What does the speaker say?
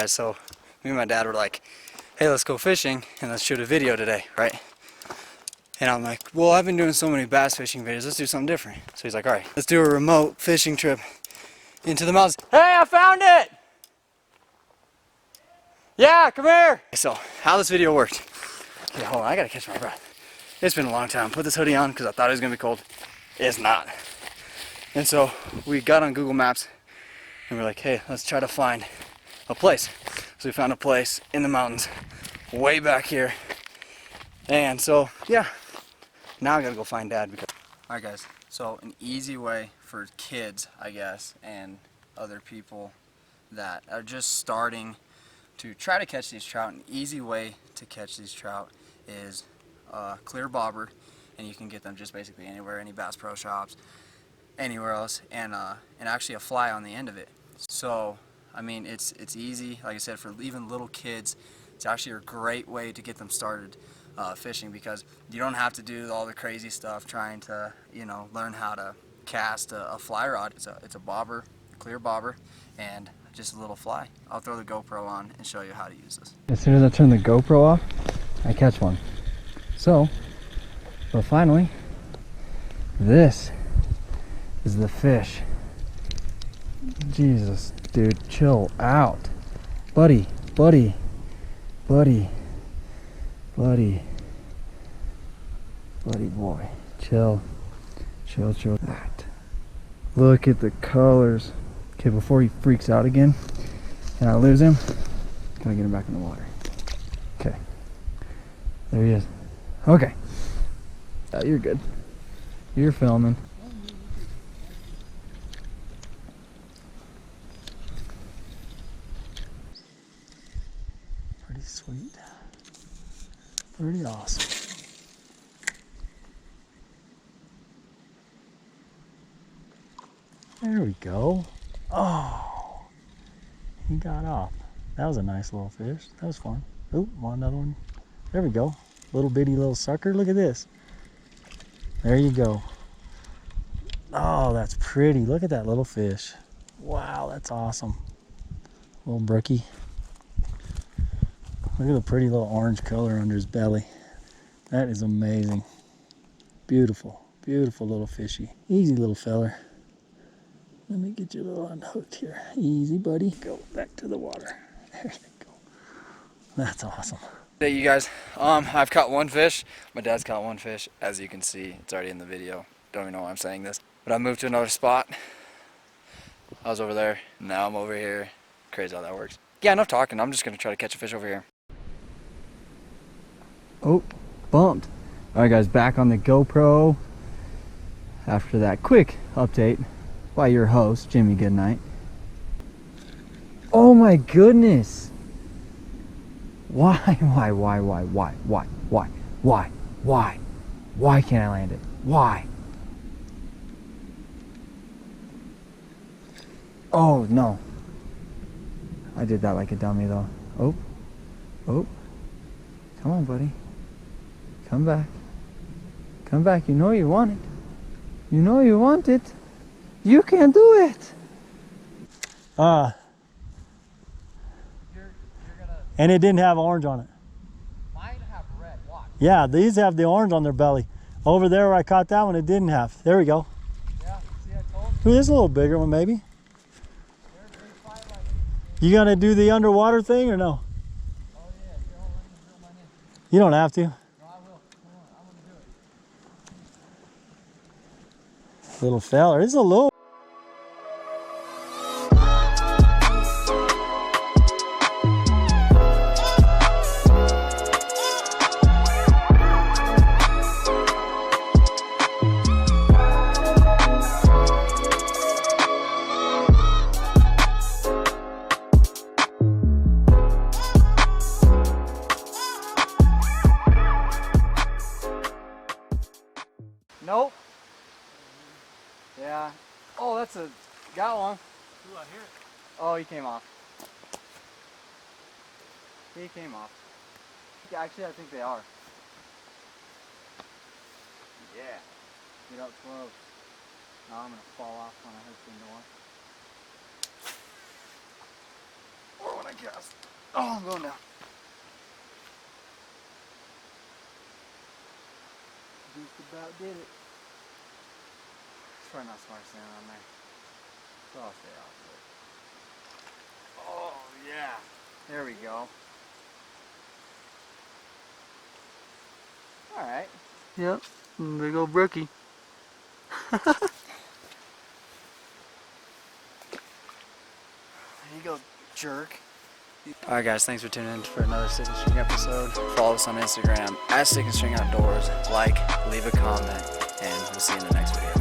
guys, so me and my dad were like, hey, let's go fishing and let's shoot a video today, right? And I'm like, well, I've been doing so many bass fishing videos, let's do something different. So he's like, all right, let's do a remote fishing trip into the mountains. Hey, I found it! Yeah, come here! So, how this video worked. Okay, hold on, I gotta catch my breath. It's been a long time. Put this hoodie on because I thought it was gonna be cold. It's not. And so, we got on Google Maps and we're like, hey, let's try to find a place. So we found a place in the mountains, way back here. And so, yeah, now I gotta go find Dad. Alright guys, so an easy way for kids, I guess, and other people that are just starting to try to catch these trout, an easy way to catch these trout is a clear bobber, and you can get them just basically anywhere, any Bass Pro Shops, anywhere else, and actually a fly on the end of it. So, I mean, it's easy, like I said, for even little kids. It's actually a great way to get them started fishing, because you don't have to do all the crazy stuff trying to, you know, learn how to cast a fly rod. It's a bobber, a clear bobber, and just a little fly. I'll throw the GoPro on and show you how to use this. As soon as I turn the GoPro off, I catch one. So, but finally, this is the fish. Jesus, dude, chill out. Buddy, buddy, buddy, buddy, buddy boy. Chill, chill, chill. That. Look at the colors. Okay, before he freaks out again and I lose him, can I get him back in the water? Okay, there he is. Okay, you're good. You're filming. Pretty sweet. Pretty awesome. There we go. Oh, he got off. That was a nice little fish. That was fun. Oh, want another one? There we go. Little bitty little sucker. Look at this. There you go. Oh, that's pretty. Look at that little fish. Wow, that's awesome. Little brookie. Look at the pretty little orange color under his belly. That is amazing. Beautiful, beautiful little fishy. Easy little feller. Let me get you a little unhooked here. Easy, buddy. Go back to the water. There you go. That's awesome. Hey, you guys. I've caught one fish. My dad's caught one fish. As you can see, it's already in the video. Don't even know why I'm saying this. But I moved to another spot. I was over there. Now I'm over here. Crazy how that works. Yeah, enough talking. I'm just going to try to catch a fish over here. Oh, bumped. Alright guys, back on the GoPro after that quick update by your host, Jimmy Goodnight. Oh my goodness! Why can't I land it? Why? Oh no. I did that like a dummy though. Oh. Oh. Come on, buddy. Come back. Come back. You know you want it. You know you want it. You can do it. And it didn't have orange on it. Mine have red. Watch. Yeah, these have the orange on their belly. Over there where I caught that one, it didn't have. There we go. Yeah, see I told Ooh, this is a little bigger one maybe. You gonna do the underwater thing or no? Oh yeah, here, hold on, let me reel mine in. You don't have to. No, I will. Come on, I'm gonna do it. Little feller. This is a little. Nope. Yeah. Oh, that's a... Got one. Ooh, I hear it. Oh, he came off. He came off. Actually, I think they are. Yeah. Get up close. Now I'm going to fall off when I hit the door. Or when I I guess. Oh, I'm going down. Just about did it. It's probably not smart standing on there. So I'll stay off of it. Oh, yeah. There we go. Alright. Yep. Big old brookie. There you go, jerk. Alright guys, thanks for tuning in for another Stick and String episode. Follow us on Instagram at Stick and String Outdoors. Like, leave a comment, and we'll see you in the next video.